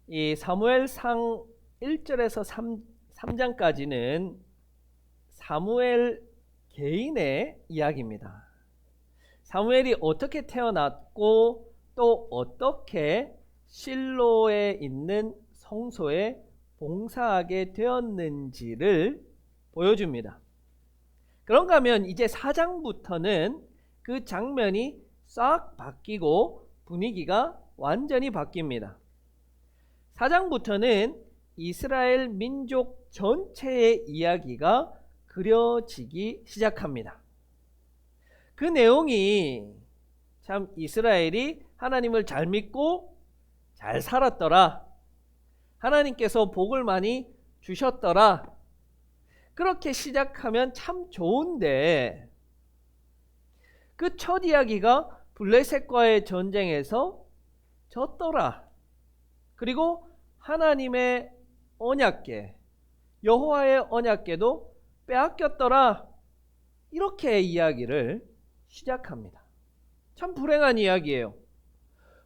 이 사무엘상 1절에서 3장까지는 사무엘 개인의 이야기입니다. 사무엘이 어떻게 태어났고 또 어떻게 실로에 있는 성소에 봉사하게 되었는지를 보여줍니다. 그런가 하면 이제 4장부터는 그 장면이 싹 바뀌고 분위기가 완전히 바뀝니다. 4장부터는 이스라엘 민족 전체의 이야기가 그려지기 시작합니다. 그 내용이 참 이스라엘이 하나님을 잘 믿고 잘 살았더라, 하나님께서 복을 많이 주셨더라, 그렇게 시작하면 참 좋은데 그 첫 이야기가 블레셋과의 전쟁에서 졌더라, 그리고 하나님의 언약궤, 여호와의 언약궤도 빼앗겼더라, 이렇게 이야기를 시작합니다. 참 불행한 이야기예요.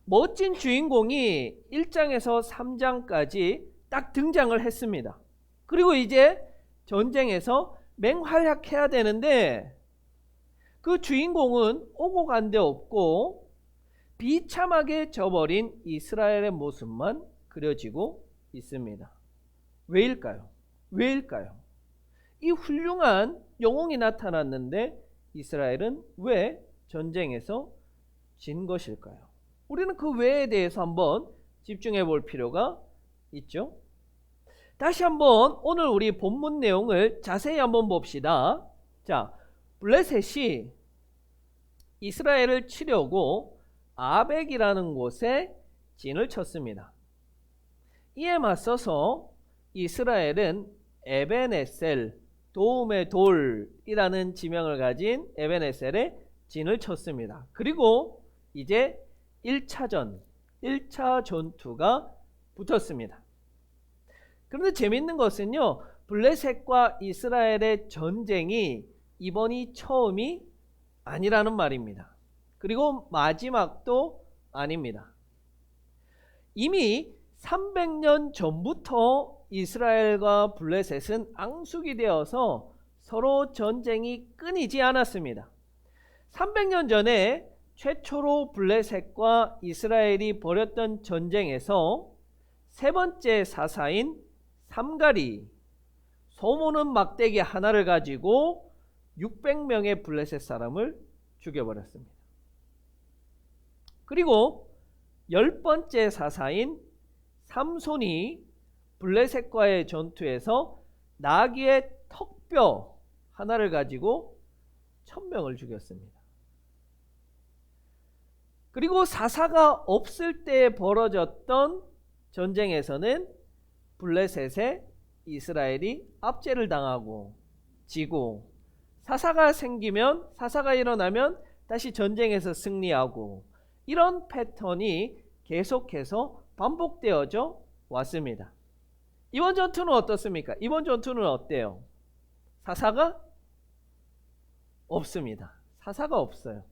멋진 주인공이 1장에서 3장까지 딱 등장을 했습니다. 그리고 이제 전쟁에서 맹활약해야 되는데 그 주인공은 오고 간 데 없고 비참하게 져버린 이스라엘의 모습만 그려지고 있습니다. 왜일까요? 이 훌륭한 영웅이 나타났는데 이스라엘은 왜 전쟁에서 진 것일까요? 우리는 그 왜에 대해서 한번 집중해 볼 필요가 있죠. 다시 한번 오늘 우리 본문 내용을 자세히 한번 봅시다. 자, 블레셋이 이스라엘을 치려고 아벡이라는 곳에 진을 쳤습니다. 이에 맞서서 이스라엘은 에벤에셀, 도움의 돌이라는 지명을 가진 에벤에셀에 진을 쳤습니다. 그리고 이제 1차 전투가 붙었습니다. 그런데 재밌는 것은요, 블레셋과 이스라엘의 전쟁이 이번이 처음이 아니라는 말입니다. 그리고 마지막도 아닙니다. 이미 300년 전부터 이스라엘과 블레셋은 앙숙이 되어서 서로 전쟁이 끊이지 않았습니다. 300년 전에 최초로 블레셋과 이스라엘이 벌였던 전쟁에서 세 번째 사사인 삼갈이 소모는 막대기 하나를 가지고 600명의 블레셋 사람을 죽여버렸습니다. 그리고 10번째 사사인 삼손이 블레셋과의 전투에서 나귀의 턱뼈 하나를 가지고 1000명을 죽였습니다. 그리고 사사가 없을 때 벌어졌던 전쟁에서는 블레셋에 이스라엘이 압제를 당하고 지고, 사사가 일어나면 다시 전쟁에서 승리하고, 이런 패턴이 계속해서 반복되어져 왔습니다. 이번 전투는 어떻습니까? 이번 전투는 어때요? 사사가 없습니다. 사사가 없어요.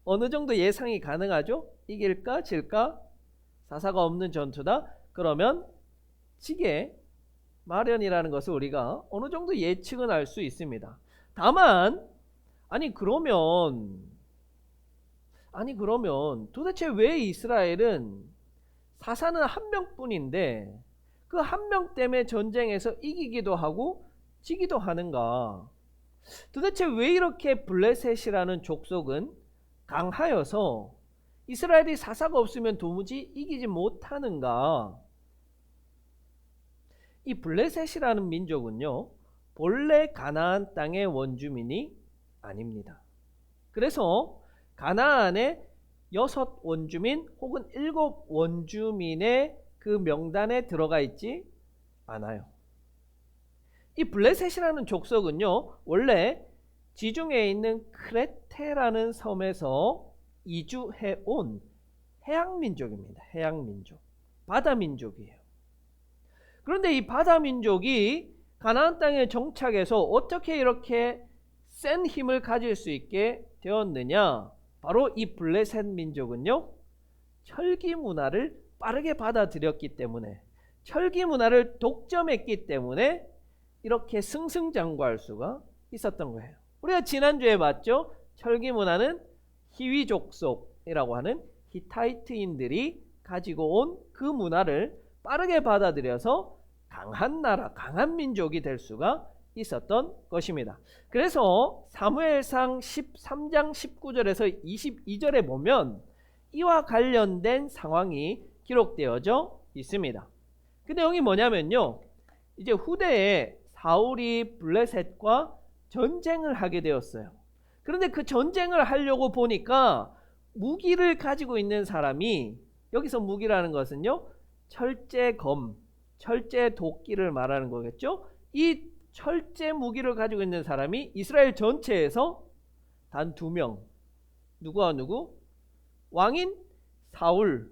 어느 정도 예상이 가능하죠? 이길까 질까? 사사가 없는 전투다? 그러면 지게 마련이라는 것을 우리가 어느 정도 예측은 할 수 있습니다. 다만 그러면 도대체 왜 이스라엘은 사사는 한 명뿐인데 그 한 명 때문에 전쟁에서 이기기도 하고 지기도 하는가? 도대체 왜 이렇게 블레셋이라는 족속은 강하여서 이스라엘이 사사가 없으면 도무지 이기지 못하는가? 이 블레셋이라는 민족은요, 본래 가나안 땅의 원주민이 아닙니다. 그래서 가나안의 6 원주민 혹은 7 원주민의 그 명단에 들어가 있지 않아요. 이 블레셋이라는 족속은요, 원래 지중해에 있는 크레테라는 섬에서 이주해 온 해양민족입니다. 해양민족, 바다민족이에요. 그런데 이 바다민족이 가나안 땅에 정착해서 어떻게 이렇게 센 힘을 가질 수 있게 되었느냐? 바로 이 블레셋 민족은요, 철기 문화를 빠르게 받아들였기 때문에, 철기 문화를 독점했기 때문에 이렇게 승승장구할 수가 있었던 거예요. 우리가 지난주에 봤죠? 철기 문화는 히위 족속이라고 하는 히타이트인들이 가지고 온 그 문화를 빠르게 받아들여서 강한 나라, 강한 민족이 될 수가 있었던 것입니다. 그래서 사무엘상 13장 19절에서 22절에 보면 이와 관련된 상황이 기록되어져 있습니다. 그 내용이 뭐냐면요, 이제 후대에 사울이 블레셋과 전쟁을 하게 되었어요. 그런데 그 전쟁을 하려고 보니까 무기를 가지고 있는 사람이, 여기서 무기라는 것은요, 철제검, 철제도끼를 말하는 거겠죠. 이 철제 무기를 가지고 있는 사람이 이스라엘 전체에서 단 2명. 누구와 누구? 왕인 사울.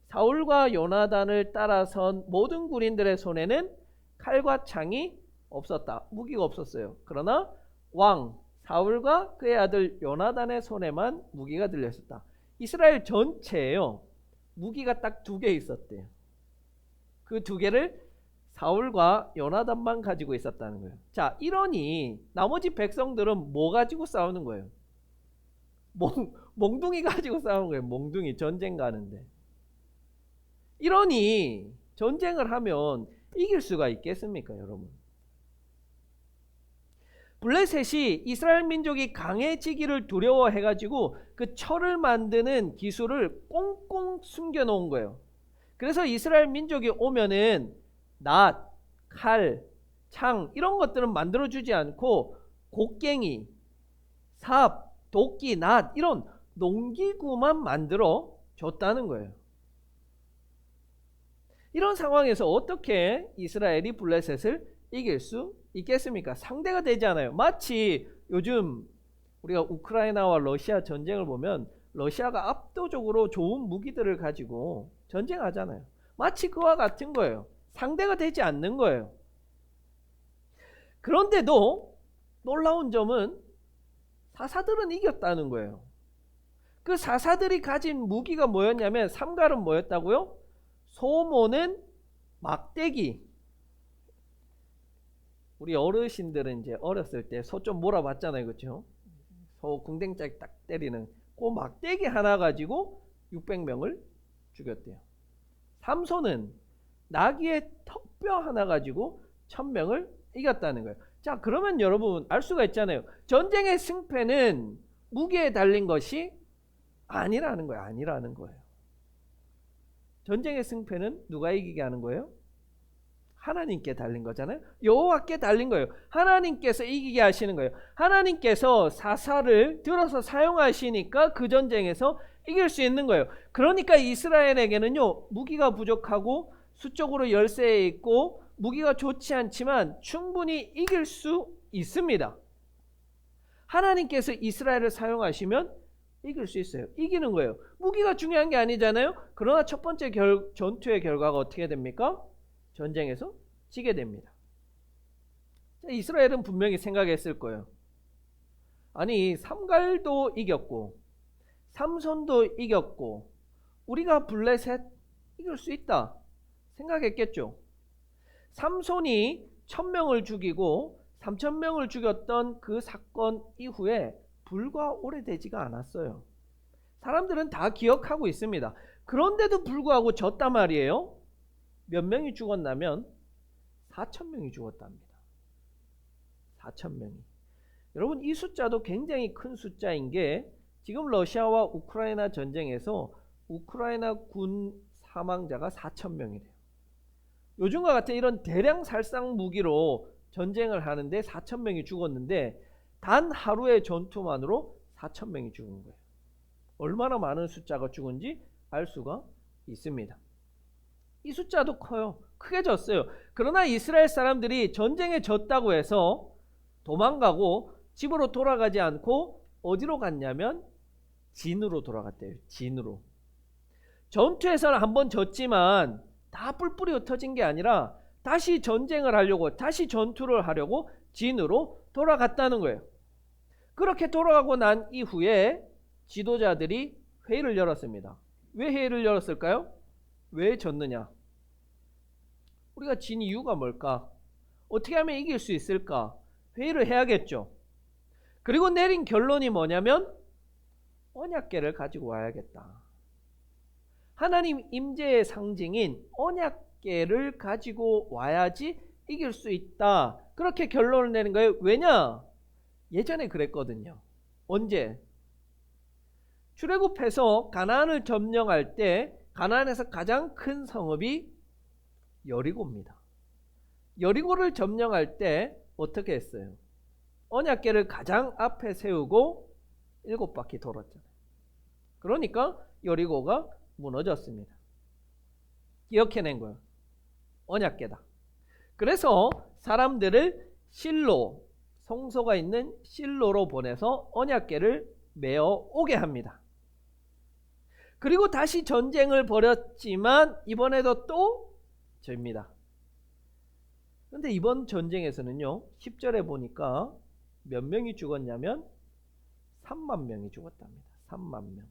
사울과 요나단을 따라선 모든 군인들의 손에는 칼과 창이 없었다. 무기가 없었어요. 그러나 왕 사울과 그의 아들 요나단의 손에만 무기가 들려 있었다. 이스라엘 전체에요, 무기가 딱 2개 있었대요. 그 2개를 사울과 요나단만 가지고 있었다는 거예요. 자, 이러니 나머지 백성들은 뭐 가지고 싸우는 거예요? 몽둥이 가지고 싸우는 거예요. 몽둥이, 전쟁 가는데. 이러니 전쟁을 하면 이길 수가 있겠습니까, 여러분? 블레셋이 이스라엘 민족이 강해지기를 두려워해가지고 그 철을 만드는 기술을 꽁꽁 숨겨놓은 거예요. 그래서 이스라엘 민족이 오면은 낫, 칼, 창 이런 것들은 만들어주지 않고 곡괭이, 삽, 도끼, 낫 이런 농기구만 만들어 줬다는 거예요. 이런 상황에서 어떻게 이스라엘이 블레셋을 이길 수 있겠습니까? 상대가 되지 않아요. 마치 요즘 우리가 우크라이나와 러시아 전쟁을 보면 러시아가 압도적으로 좋은 무기들을 가지고 전쟁하잖아요. 마치 그와 같은 거예요. 상대가 되지 않는 거예요. 그런데도 놀라운 점은 사사들은 이겼다는 거예요. 그 사사들이 가진 무기가 뭐였냐면, 삼갈은 뭐였다고요? 소모는 막대기. 우리 어르신들은 이제 어렸을 때 소 좀 몰아봤잖아요, 그렇죠? 소 궁뎅짝 딱 때리는 그 막대기 하나 가지고 600명을 죽였대요. 삼손은 나귀의 턱뼈 하나 가지고 1000명을 이겼다는 거예요. 자, 그러면 여러분 알 수가 있잖아요. 전쟁의 승패는 무기에 달린 것이 아니라는 거예요. 아니라는 거예요. 전쟁의 승패는 누가 이기게 하는 거예요? 하나님께 달린 거잖아요. 여호와께 달린 거예요. 하나님께서 이기게 하시는 거예요. 하나님께서 사사를 들어서 사용하시니까 그 전쟁에서 이길 수 있는 거예요. 그러니까 이스라엘에게는요, 무기가 부족하고 수적으로 열세에 있고 무기가 좋지 않지만 충분히 이길 수 있습니다. 하나님께서 이스라엘을 사용하시면 이길 수 있어요. 이기는 거예요. 무기가 중요한 게 아니잖아요. 그러나 첫 번째 전투의 결과가 어떻게 됩니까? 전쟁에서 지게 됩니다. 이스라엘은 분명히 생각했을 거예요. 아니, 삼갈도 이겼고 삼손도 이겼고 우리가 블레셋 이길 수 있다 생각했겠죠. 삼손이 1000명을 죽이고 3000명을 죽였던 그 사건 이후에 불과 오래되지가 않았어요. 사람들은 다 기억하고 있습니다. 그런데도 불구하고 졌단 말이에요. 몇 명이 죽었냐면 4000명이 죽었답니다. 4000명이. 여러분, 이 숫자도 굉장히 큰 숫자인 게, 지금 러시아와 우크라이나 전쟁에서 우크라이나 군 사망자가 4000명이래요. 요즘과 같은 이런 대량 살상 무기로 전쟁을 하는데 4000명이 죽었는데 단 하루의 전투만으로 4000명이 죽은 거예요. 얼마나 많은 숫자가 죽은지 알 수가 있습니다. 이 숫자도 커요. 크게 졌어요. 그러나 이스라엘 사람들이 전쟁에 졌다고 해서 도망가고 집으로 돌아가지 않고 어디로 갔냐면 진으로 돌아갔대요. 진으로. 전투에서는 한번 졌지만 다 뿔뿔이 흩어진 게 아니라 다시 전쟁을 하려고, 다시 전투를 하려고 진으로 돌아갔다는 거예요. 그렇게 돌아가고 난 이후에 지도자들이 회의를 열었습니다. 왜 회의를 열었을까요? 왜 졌느냐? 우리가 진 이유가 뭘까? 어떻게 하면 이길 수 있을까? 회의를 해야겠죠. 그리고 내린 결론이 뭐냐면 언약궤를 가지고 와야겠다. 하나님 임재의 상징인 언약궤를 가지고 와야지 이길 수 있다. 그렇게 결론을 내는 거예요. 왜냐? 예전에 그랬거든요. 언제? 출애굽해서 가나안을 점령할 때 가나안에서 가장 큰 성읍이 여리고입니다. 여리고를 점령할 때 어떻게 했어요? 언약궤를 가장 앞에 세우고 7바퀴 돌았잖아요. 그러니까 여리고가 무너졌습니다. 기억해낸 거예요. 언약궤다. 그래서 사람들을 실로, 성소가 있는 실로로 보내서 언약궤를 메어 오게 합니다. 그리고 다시 전쟁을 벌였지만 이번에도 또 접니다. 그런데 이번 전쟁에서는요, 10절에 보니까 몇 명이 죽었냐면 3만 명이 죽었답니다. 3만 명.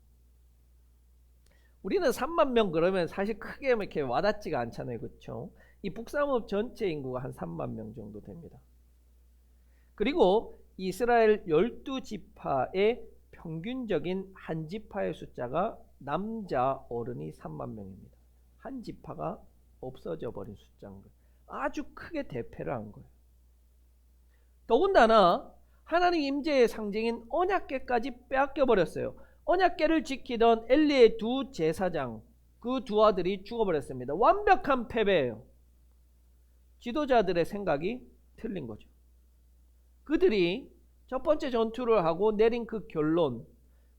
우리는 3만 명 그러면 사실 크게 이렇게 와닿지가 않잖아요. 그렇죠? 이 북삼읍 전체 인구가 한 3만 명 정도 됩니다. 그리고 이스라엘 12지파의 평균적인 한 지파의 숫자가 남자 어른이 3만 명입니다. 한 지파가 없어져 버린 숫자인 거예요. 아주 크게 대패를 한 거예요. 더군다나 하나님 임재의 상징인 언약궤까지 빼앗겨 버렸어요. 언약궤를 지키던 엘리의 두 제사장, 그 두 아들이 죽어버렸습니다. 완벽한 패배예요. 지도자들의 생각이 틀린 거죠. 그들이 첫 번째 전투를 하고 내린 그 결론,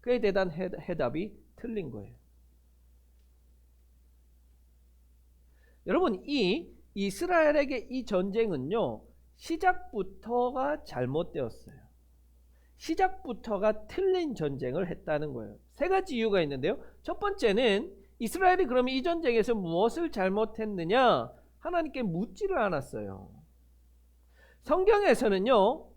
그에 대한 해답이 틀린 거예요. 여러분, 이 이스라엘에게 이 전쟁은요, 시작부터가 잘못되었어요. 시작부터가 틀린 전쟁을 했다는 거예요. 세 가지 이유가 있는데요. 첫 번째는 이스라엘이 그러면 이 전쟁에서 무엇을 잘못했느냐? 하나님께 묻지를 않았어요. 성경에서는요,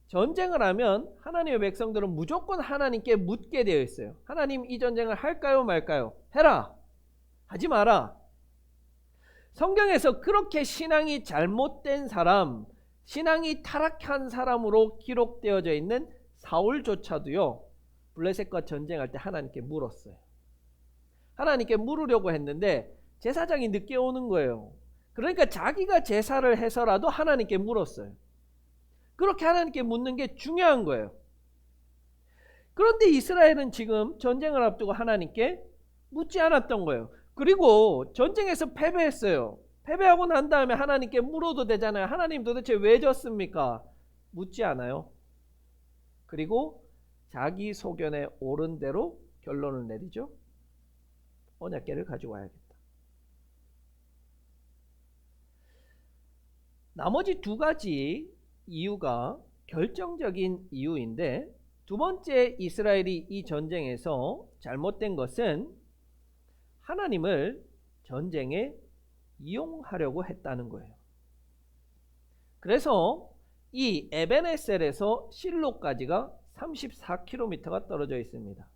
전쟁을 하면 하나님의 백성들은 무조건 하나님께 묻게 되어 있어요. 하나님, 이 전쟁을 할까요 말까요? 해라. 하지 마라. 성경에서 그렇게 신앙이 잘못된 사람, 신앙이 타락한 사람으로 기록되어져 있는 사울조차도요, 블레셋과 전쟁할 때 하나님께 물었어요. 하나님께 물으려고 했는데 제사장이 늦게 오는 거예요. 그러니까 자기가 제사를 해서라도 하나님께 물었어요. 그렇게 하나님께 묻는 게 중요한 거예요. 그런데 이스라엘은 지금 전쟁을 앞두고 하나님께 묻지 않았던 거예요. 그리고 전쟁에서 패배했어요. 패배하고 난 다음에 하나님께 물어도 되잖아요. 하나님 도대체 왜 졌습니까? 묻지 않아요. 그리고 자기 소견에 옳은 대로 결론을 내리죠. 언약궤를 가지고 와야겠다. 나머지 두 가지 이유가 결정적인 이유인데, 두 번째 이스라엘이 이 전쟁에서 잘못된 것은 하나님을 전쟁에 이용하려고 했다는 거예요. 그래서 이 에벤에셀에서 실로까지가 34km가 떨어져 있습니다.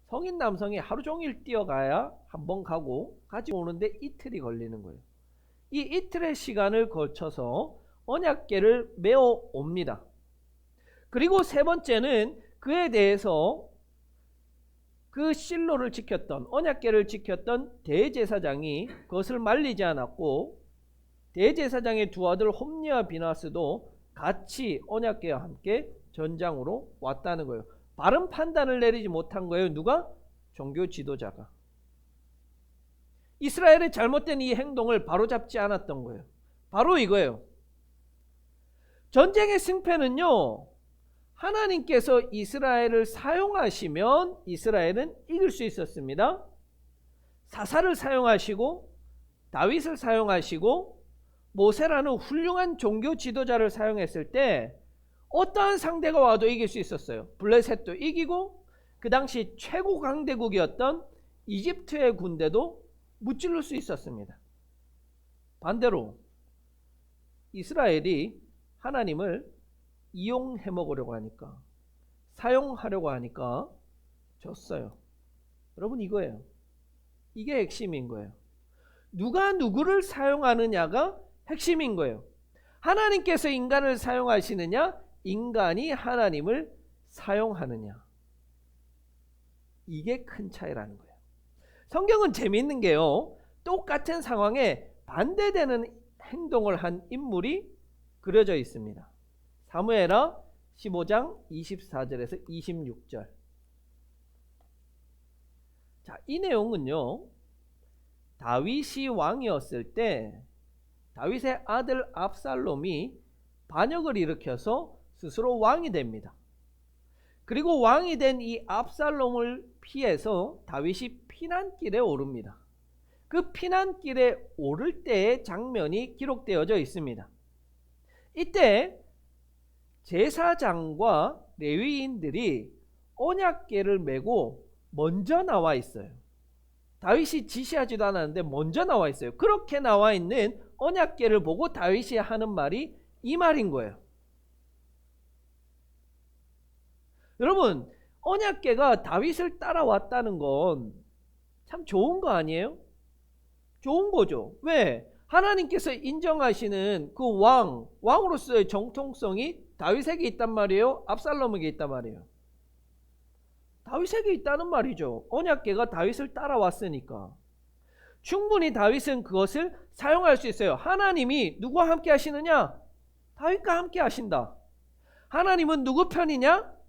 성인 남성이 하루 종일 뛰어가야 한 번 가고 가지고 오는데 이틀이 걸리는 거예요. 이 이틀의 시간을 거쳐서 언약궤를 메어 옵니다. 그리고 세 번째는 그에 대해서 그 실로를 지켰던, 언약궤를 지켰던 대제사장이 그것을 말리지 않았고, 대제사장의 두 아들 홈니와 비나스도 같이 언약궤와 함께 전장으로 왔다는 거예요. 바른 판단을 내리지 못한 거예요. 누가? 종교 지도자가. 이스라엘의 잘못된 이 행동을 바로잡지 않았던 거예요. 바로 이거예요. 전쟁의 승패는요, 하나님께서 이스라엘을 사용하시면 이스라엘은 이길 수 있었습니다. 사사를 사용하시고 다윗을 사용하시고 모세라는 훌륭한 종교 지도자를 사용했을 때 어떠한 상대가 와도 이길 수 있었어요. 블레셋도 이기고 그 당시 최고 강대국이었던 이집트의 군대도 무찌를 수 있었습니다. 반대로 이스라엘이 하나님을 이용해 먹으려고 하니까, 사용하려고 하니까 졌어요. 여러분, 이거예요. 이게 핵심인 거예요. 누가 누구를 사용하느냐가 핵심인 거예요. 하나님께서 인간을 사용하시느냐, 인간이 하나님을 사용하느냐. 이게 큰 차이라는 거예요. 성경은 재미있는 게요, 똑같은 상황에 반대되는 행동을 한 인물이 그려져 있습니다. 사무엘하 15장 24절에서 26절. 자, 이 내용은요, 다윗이 왕이었을 때 다윗의 아들 압살롬이 반역을 일으켜서 스스로 왕이 됩니다. 그리고 왕이 된 이 압살롬을 피해서 다윗이 피난길에 오릅니다. 그 피난길에 오를 때의 장면이 기록되어져 있습니다. 이때 제사장과 레위인들이 언약궤를 메고 먼저 나와 있어요. 다윗이 지시하지도 않았는데 먼저 나와 있어요. 그렇게 나와 있는 언약궤를 보고 다윗이 하는 말이 이 말인 거예요. 여러분, 언약궤가 다윗을 따라왔다는 건 참 좋은 거 아니에요? 좋은 거죠. 왜? 하나님께서 인정하시는 그 왕으로서의 정통성이 다윗에게 있단 말이에요? 압살롬에게 있단 말이에요? 다윗에게 있다는 말이죠. 언약궤가 다윗을 따라왔으니까. 충분히 다윗은 그것을 사용할 수 있어요. 하나님이 누구와 함께 하시느냐? 다윗과 함께 하신다. 하나님은 누구 편이냐?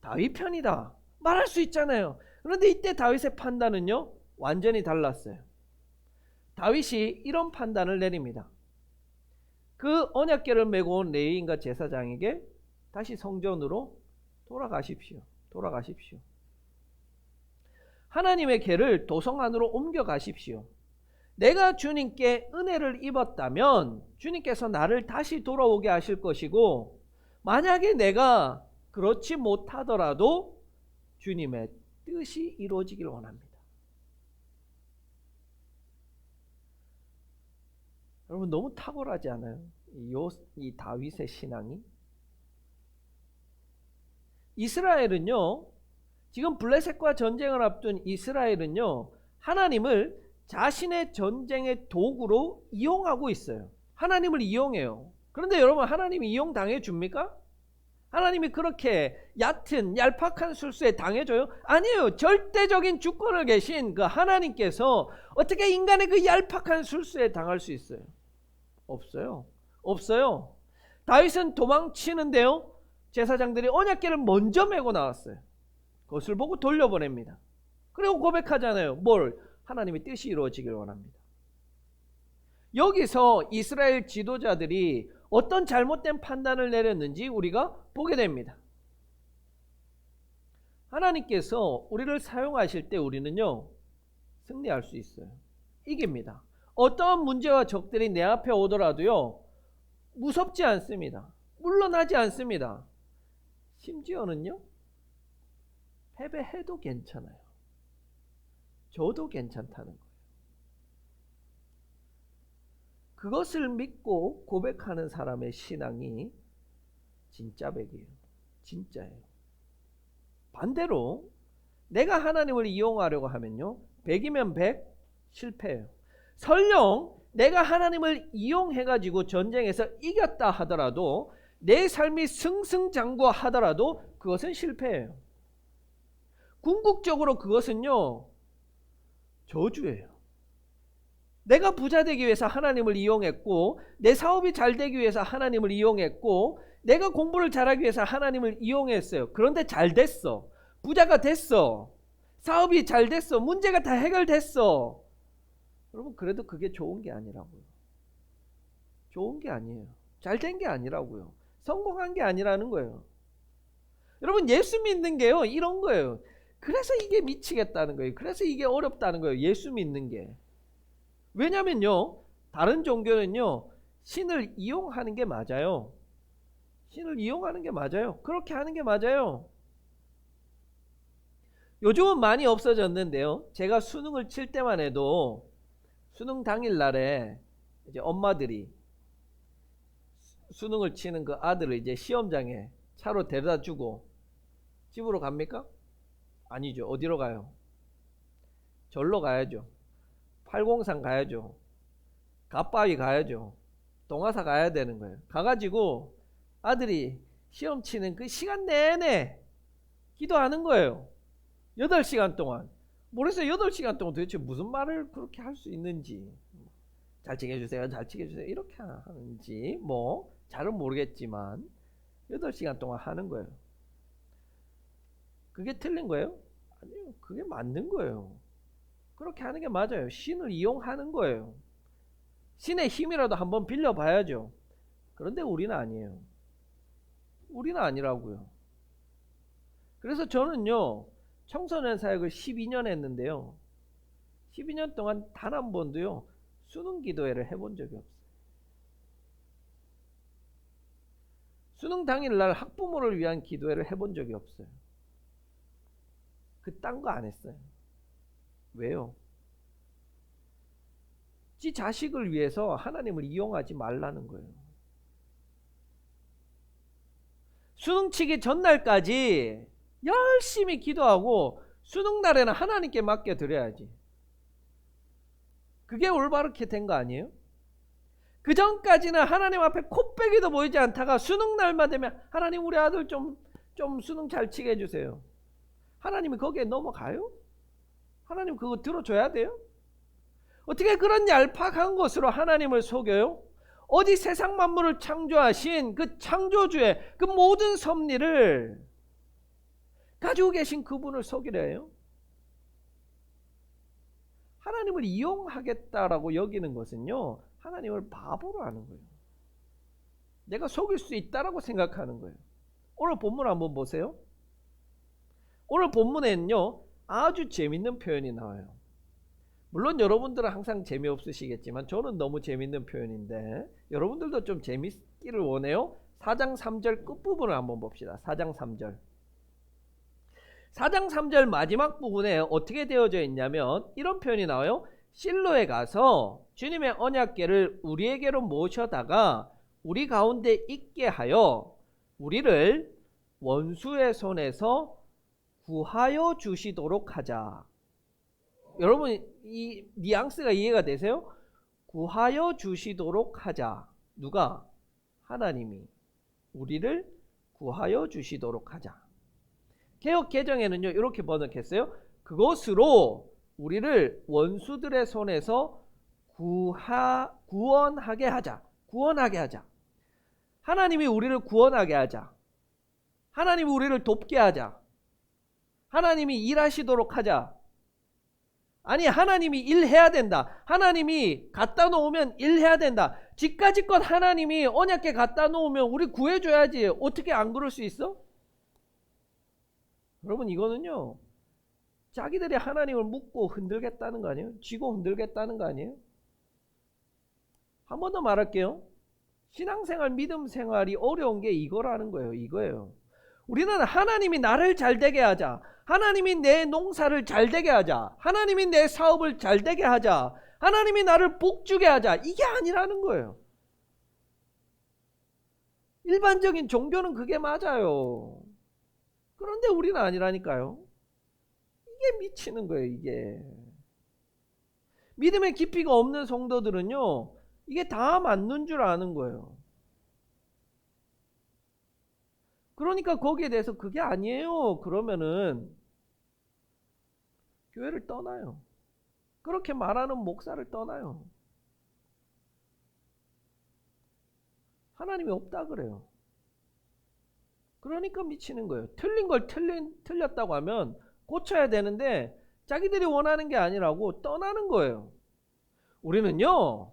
다윗 편이다. 말할 수 있잖아요. 그런데 이때 다윗의 판단은요, 완전히 달랐어요. 다윗이 이런 판단을 내립니다. 그 언약궤를 메고 온 레위인과 제사장에게 다시 성전으로 돌아가십시오. 하나님의 궤를 도성 안으로 옮겨가십시오. 내가 주님께 은혜를 입었다면 주님께서 나를 다시 돌아오게 하실 것이고, 만약에 내가 그렇지 못하더라도 주님의 뜻이 이루어지길 원합니다. 여러분, 너무 탁월하지 않아요? 이 다윗의 신앙이? 이스라엘은요, 지금 블레셋과 전쟁을 앞둔 이스라엘은요, 하나님을 자신의 전쟁의 도구로 이용하고 있어요. 하나님을 이용해요. 그런데 여러분, 하나님이 이용당해 줍니까? 하나님이 그렇게 얕은 얄팍한 술수에 당해줘요? 아니에요. 절대적인 주권을 계신 그 하나님께서 어떻게 인간의 그 얄팍한 술수에 당할 수 있어요? 없어요. 다윗은 도망치는데요, 제사장들이 언약궤를 먼저 메고 나왔어요. 그것을 보고 돌려보냅니다. 그리고 고백하잖아요. 뭘? 하나님의 뜻이 이루어지길 원합니다. 여기서 이스라엘 지도자들이 어떤 잘못된 판단을 내렸는지 우리가 보게 됩니다. 하나님께서 우리를 사용하실 때 우리는요, 승리할 수 있어요. 이깁니다. 어떠한 문제와 적들이 내 앞에 오더라도요, 무섭지 않습니다. 물러나지 않습니다. 심지어는요, 패배해도 괜찮아요. 저도 괜찮다는 거예요. 그것을 믿고 고백하는 사람의 신앙이 진짜 백이에요. 진짜예요. 반대로 내가 하나님을 이용하려고 하면요, 100이면 100 실패해요. 설령 내가 하나님을 이용해가지고 전쟁에서 이겼다 하더라도, 내 삶이 승승장구하더라도 그것은 실패예요. 궁극적으로 그것은요, 저주예요. 내가 부자 되기 위해서 하나님을 이용했고, 내 사업이 잘 되기 위해서 하나님을 이용했고, 내가 공부를 잘하기 위해서 하나님을 이용했어요. 그런데 잘 됐어. 부자가 됐어. 사업이 잘 됐어. 문제가 다 해결됐어. 여러분, 그래도 그게 좋은 게 아니라고요. 좋은 게 아니에요. 잘 된 게 아니라고요. 성공한 게 아니라는 거예요. 여러분, 예수 믿는 게요, 이런 거예요. 그래서 이게 미치겠다는 거예요. 그래서 이게 어렵다는 거예요. 예수 믿는 게. 왜냐면요, 다른 종교는요, 신을 이용하는 게 맞아요. 신을 이용하는 게 맞아요. 그렇게 하는 게 맞아요. 요즘은 많이 없어졌는데요, 제가 수능을 칠 때만 해도 수능 당일 날에 이제 엄마들이 수능을 치는 그 아들을 이제 시험장에 차로 데려다 주고 집으로 갑니까? 아니죠. 어디로 가요? 절로 가야죠. 팔공산 가야죠. 갓바위 가야죠. 동화사 가야 되는 거예요. 가가지고 아들이 시험 치는 그 시간 내내 기도하는 거예요. 8시간 동안. 모르겠어요. 8시간 동안 도대체 무슨 말을 그렇게 할 수 있는지. 잘 치게 해주세요. 잘 치게 해주세요. 이렇게 하는지 뭐 잘은 모르겠지만 8시간 동안 하는 거예요. 그게 틀린 거예요? 아니요. 그게 맞는 거예요. 그렇게 하는 게 맞아요. 신을 이용하는 거예요. 신의 힘이라도 한번 빌려봐야죠. 그런데 우리는 아니에요. 우리는 아니라고요. 그래서 저는요, 청소년 사역을 12년 했는데요. 12년 동안 단 한 번도요, 수능 기도회를 해본 적이 없어요. 수능 당일날 학부모를 위한 기도회를 해본 적이 없어요. 그딴 거 안 했어요. 왜요? 지 자식을 위해서 하나님을 이용하지 말라는 거예요. 수능 치기 전날까지 열심히 기도하고 수능 날에는 하나님께 맡겨드려야지. 그게 올바르게 된 거 아니에요? 그 전까지는 하나님 앞에 코빼기도 보이지 않다가 수능 날만 되면 하나님 우리 아들 좀 수능 잘 치게 해주세요. 하나님이 거기에 넘어가요? 하나님 그거 들어줘야 돼요? 어떻게 그런 얄팍한 것으로 하나님을 속여요? 어디 세상 만물을 창조하신 그 창조주의 그 모든 섭리를 가지고 계신 그분을 속이려 해요? 하나님을 이용하겠다라고 여기는 것은요, 하나님을 바보로 하는 거예요. 내가 속일 수 있다라고 생각하는 거예요. 오늘 본문 한번 보세요. 오늘 본문에는요, 아주 재밌는 표현이 나와요. 물론 여러분들은 항상 재미없으시겠지만 저는 너무 재밌는 표현인데 여러분들도 좀 재밌기를 원해요. 4장 3절 끝부분을 한번 봅시다. 4장 3절. 4장 3절 마지막 부분에 어떻게 되어져 있냐면 이런 표현이 나와요. 실로에 가서 주님의 언약궤를 우리에게로 모셔다가 우리 가운데 있게 하여 우리를 원수의 손에서 구하여 주시도록 하자. 여러분 이 뉘앙스가 이해가 되세요? 구하여 주시도록 하자. 누가? 하나님이 우리를 구하여 주시도록 하자. 개역 개정에는요 이렇게 번역했어요. 그것으로 우리를 원수들의 손에서 구원하게 하자. 구원하게 하자. 하나님이 우리를 구원하게 하자. 하나님이 우리를 돕게 하자. 하나님이 일하시도록 하자. 아니 하나님이 일해야 된다. 하나님이 갖다 놓으면 일해야 된다. 지까지껏 하나님이 언약궤 갖다 놓으면 우리 구해줘야지. 어떻게 안 그럴 수 있어? 여러분 이거는요 자기들이 하나님을 묻고 흔들겠다는 거 아니에요? 쥐고 흔들겠다는 거 아니에요? 한 번 더 말할게요. 신앙생활 믿음 생활이 어려운 게 이거라는 거예요. 이거예요. 우리는 하나님이 나를 잘되게 하자. 하나님이 내 농사를 잘되게 하자. 하나님이 내 사업을 잘되게 하자. 하나님이 나를 복주게 하자. 이게 아니라는 거예요. 일반적인 종교는 그게 맞아요. 그런데 우리는 아니라니까요. 이게 미치는 거예요. 이게 믿음의 깊이가 없는 성도들은요 이게 다 맞는 줄 아는 거예요. 그러니까 거기에 대해서 그게 아니에요 그러면은 교회를 떠나요. 그렇게 말하는 목사를 떠나요. 하나님이 없다 그래요. 그러니까 미치는 거예요. 틀린 걸 틀렸다고 하면 고쳐야 되는데 자기들이 원하는 게 아니라고 떠나는 거예요. 우리는요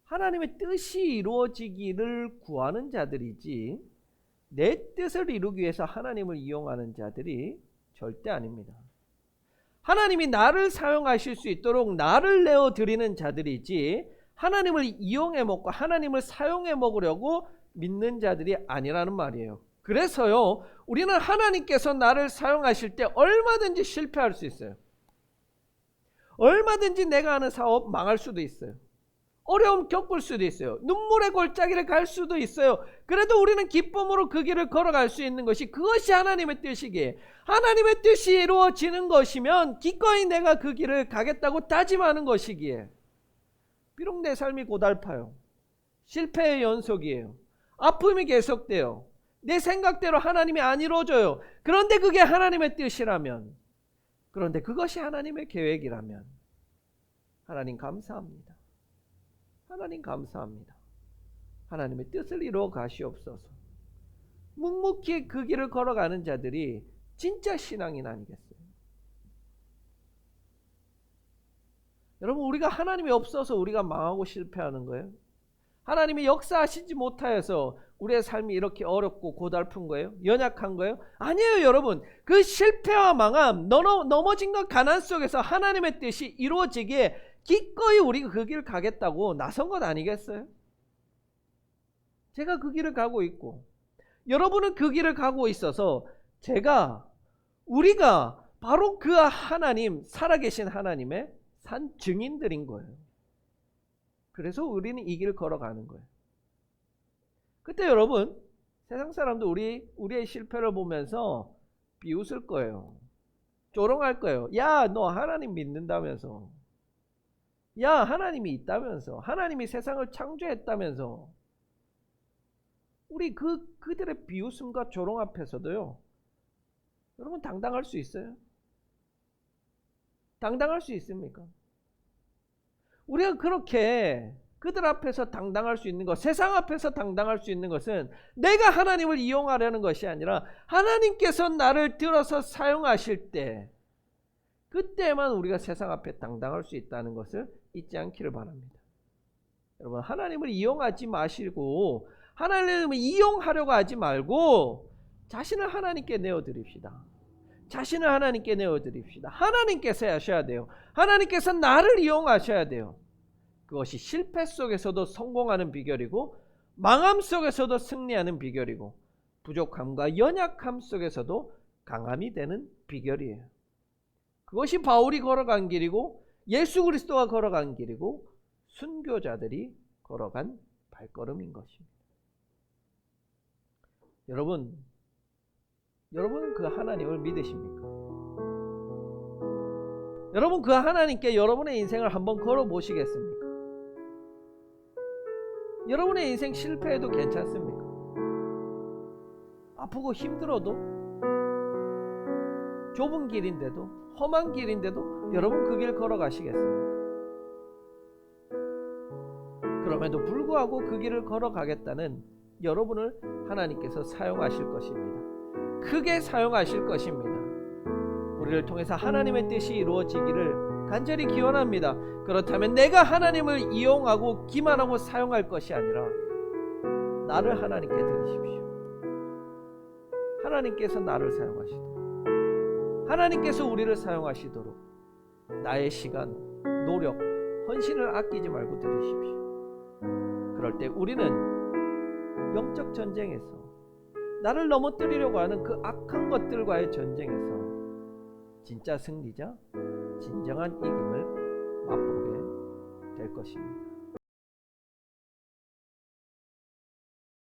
하나님의 뜻이 이루어지기를 구하는 자들이지 내 뜻을 이루기 위해서 하나님을 이용하는 자들이 절대 아닙니다. 하나님이 나를 사용하실 수 있도록 나를 내어드리는 자들이지 하나님을 이용해 먹고 하나님을 사용해 먹으려고 믿는 자들이 아니라는 말이에요. 그래서요 우리는 하나님께서 나를 사용하실 때 얼마든지 실패할 수 있어요. 얼마든지 내가 하는 사업 망할 수도 있어요. 어려움 겪을 수도 있어요. 눈물의 골짜기를 갈 수도 있어요. 그래도 우리는 기쁨으로 그 길을 걸어갈 수 있는 것이, 그것이 하나님의 뜻이기에, 하나님의 뜻이 이루어지는 것이면 기꺼이 내가 그 길을 가겠다고 다짐하는 것이기에, 비록 내 삶이 고달파요, 실패의 연속이에요, 아픔이 계속돼요, 내 생각대로 하나님이 안 이루어져요. 그런데 그게 하나님의 뜻이라면, 그런데 그것이 하나님의 계획이라면, 하나님 감사합니다. 하나님 감사합니다. 하나님의 뜻을 이루어 가시옵소서. 묵묵히 그 길을 걸어가는 자들이 진짜 신앙인 아니겠어요? 여러분, 우리가 하나님이 없어서 우리가 망하고 실패하는 거예요? 하나님이 역사하시지 못하여서 우리의 삶이 이렇게 어렵고 고달픈 거예요? 연약한 거예요? 아니에요, 여러분. 그 실패와 망함, 넘어진 것 가난 속에서 하나님의 뜻이 이루어지기에 기꺼이 우리가 그 길을 가겠다고 나선 것 아니겠어요? 제가 그 길을 가고 있고, 여러분은 그 길을 가고 있어서 우리가 바로 그 하나님, 살아계신 하나님의 산 증인들인 거예요. 그래서 우리는 이 길을 걸어가는 거예요. 그때 여러분, 세상 사람도 우리의 실패를 보면서 비웃을 거예요. 조롱할 거예요. 야, 너 하나님 믿는다면서. 야, 하나님이 있다면서. 하나님이 세상을 창조했다면서. 우리 그들의 비웃음과 조롱 앞에서도요, 여러분 당당할 수 있어요? 당당할 수 있습니까? 우리가 그렇게 그들 앞에서 당당할 수 있는 것, 세상 앞에서 당당할 수 있는 것은 내가 하나님을 이용하려는 것이 아니라 하나님께서 나를 들어서 사용하실 때, 그때만 우리가 세상 앞에 당당할 수 있다는 것을 잊지 않기를 바랍니다. 여러분, 하나님을 이용하지 마시고, 하나님을 이용하려고 하지 말고 자신을 하나님께 내어드립시다. 자신을 하나님께 내어드립시다. 하나님께서 하셔야 돼요. 하나님께서 나를 이용하셔야 돼요. 그것이 실패 속에서도 성공하는 비결이고, 망함 속에서도 승리하는 비결이고, 부족함과 연약함 속에서도 강함이 되는 비결이에요. 그것이 바울이 걸어간 길이고, 예수 그리스도가 걸어간 길이고, 순교자들이 걸어간 발걸음인 것입니다. 여러분은 그 하나님을 믿으십니까? 여러분, 그 하나님께 여러분의 인생을 한번 걸어보시겠습니까? 여러분의 인생 실패해도 괜찮습니까? 아프고 힘들어도, 좁은 길인데도, 험한 길인데도 여러분 그 길 걸어가시겠습니까? 그럼에도 불구하고 그 길을 걸어가겠다는 여러분을 하나님께서 사용하실 것입니다. 크게 사용하실 것입니다. 우리를 통해서 하나님의 뜻이 이루어지기를 간절히 기원합니다. 그렇다면 내가 하나님을 이용하고 기만하고 사용할 것이 아니라 나를 하나님께 드리십시오. 하나님께서 나를 사용하시도록, 하나님께서 우리를 사용하시도록 나의 시간, 노력, 헌신을 아끼지 말고 드리십시오. 그럴 때 우리는 영적 전쟁에서, 나를 넘어뜨리려고 하는 그 악한 것들과의 전쟁에서 진짜 승리자, 진정한 이김을 맛보게 될 것입니다.